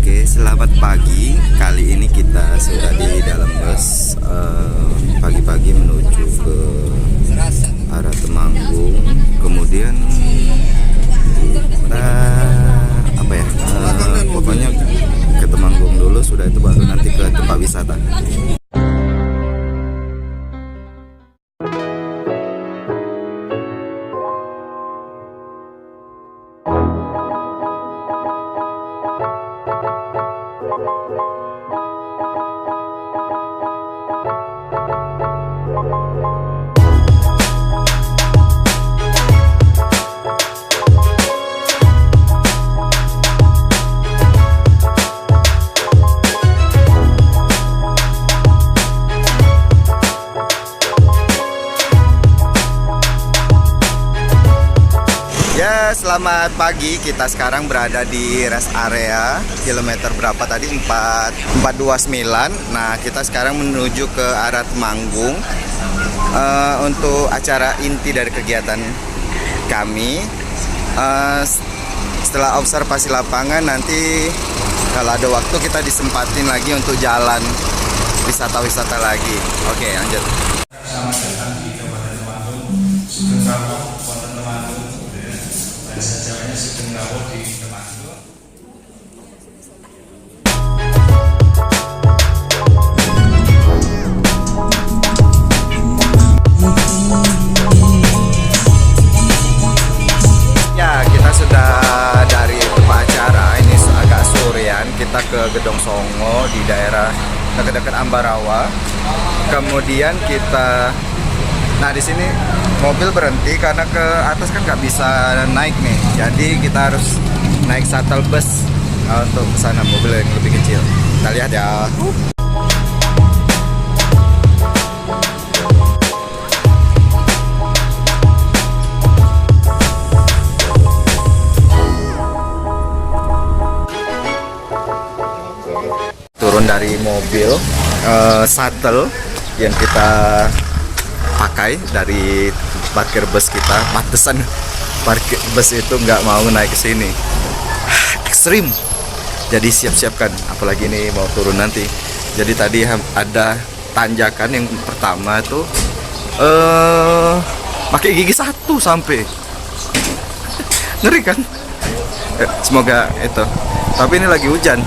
Oke, selamat pagi. Kali ini kita sudah di dalam bus pagi-pagi menuju ke arah Temanggung. Kemudian pokoknya ke Temanggung dulu. Sudah itu baru nanti ke tempat wisata. Selamat pagi, kita sekarang berada di rest area kilometer berapa tadi? 429. Nah, kita sekarang menuju ke arah Temanggung untuk acara inti dari kegiatan kami. Setelah observasi lapangan, nanti kalau ada waktu kita disempatin lagi untuk jalan wisata-wisata lagi. Oke, lanjut. Selamat datang di Kabupaten Temanggung, Sugeng Rawuh, Wonten Temanggung. Sejarahnya Sugeng Rawuh di Temanggung. Ya, kita sudah dari tempat acara. Ini agak sorean. Kita ke Gedong Songo di daerah dekat-dekat Ambarawa. Kemudian kita, nah di sini mobil berhenti karena ke atas kan nggak bisa naik nih, jadi kita harus naik shuttle bus untuk ke sana, mobil yang lebih kecil. Kita lihat ya. Turun dari mobil shuttle yang kita pakai dari parkir bus kita, pantesan parkir bus itu nggak mau naik ke sini. Ekstrim. Jadi siap-siapkan, apalagi ini mau turun nanti. Jadi tadi ada tanjakan yang pertama tuh pakai gigi satu sampai. Ngeri kan? Semoga itu. Tapi ini lagi hujan.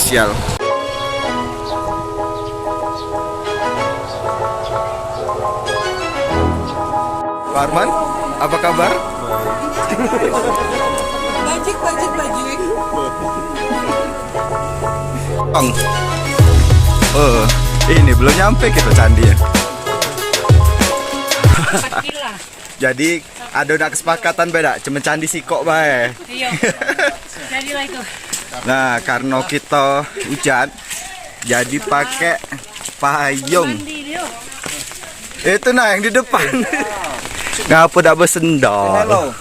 Sial. Pak Arman, apa kabar? Bajik. Ini belum nyampe kita candinya. Jadi ada udah kesepakatan beda, cuma candi sikok bae. Iya. Jadilah itu. Nah, karena kita hujan, jadi pakai payung. Itu nah yang di depan. Ngapa dak bersendal? Halo.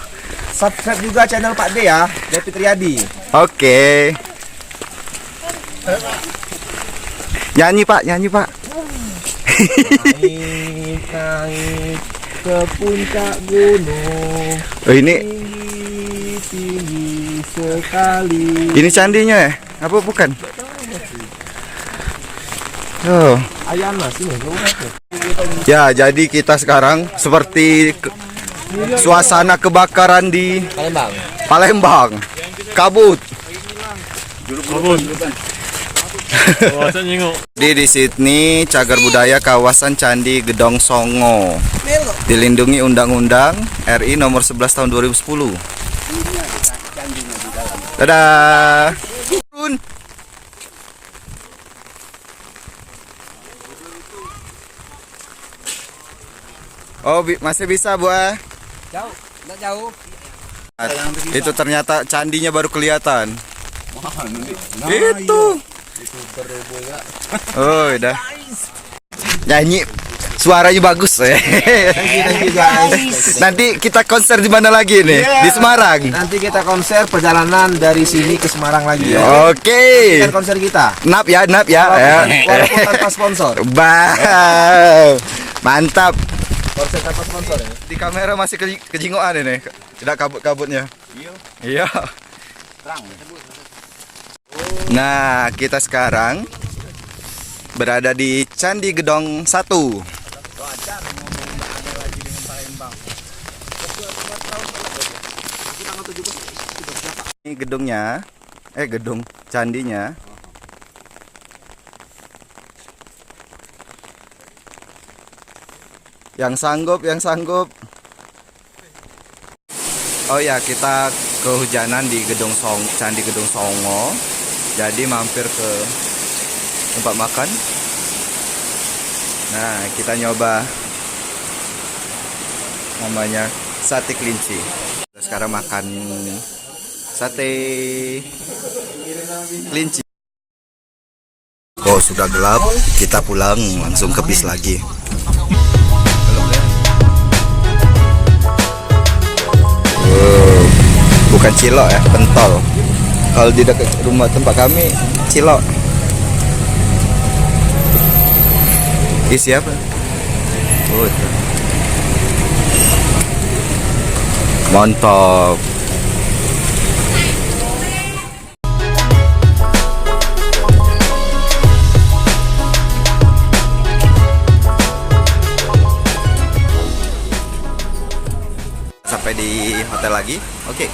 Subscribe juga channel Pak D ya, David Riyadi. Oke. Nyanyi Pak. Naik ke puncak gunung. Oh, ini tinggi sekali. ini candinya ya? Apa bukan? Oh. Ayana sih, Ya, jadi kita sekarang seperti suasana kebakaran di Palembang. Kabut. Di sini cagar budaya kawasan Candi Gedong Songo. Dilindungi Undang-Undang RI nomor 11 tahun 2010. Dadah. Oh, masih bisa, Bu. Jauh, enggak jauh. Itu ternyata candinya baru kelihatan. Nah, Itu. Oh, udah. Nyanyi suaranya bagus. Thank you guys. Nanti kita konser di mana lagi nih? Di Semarang. Nanti kita konser perjalanan dari sini ke Semarang lagi ya. Oke. Kan konser kita. Nap ya. Walaupun tanpa sponsor. Mantap. Konser tanpa sponsor ya. Di kamera masih kejingoan ini. Tidak kabut-kabutnya. Iya. Terang. Nah, kita sekarang berada di Candi Gedong 1. Ini gedungnya, gedung candinya. Yang sanggup. Oh ya, kita kehujanan di Candi Gedong Songo. Jadi mampir ke tempat makan. Nah, kita nyoba namanya sate kelinci. Kita sekarang makan sate kelinci. Oh, sudah gelap, kita pulang langsung ke bis lagi. Bukan cilok ya, pentol. Kalau di dekat rumah tempat kami cilok. Isi apa? Oh, itu. Mantap. Sampai di hotel lagi. Oke.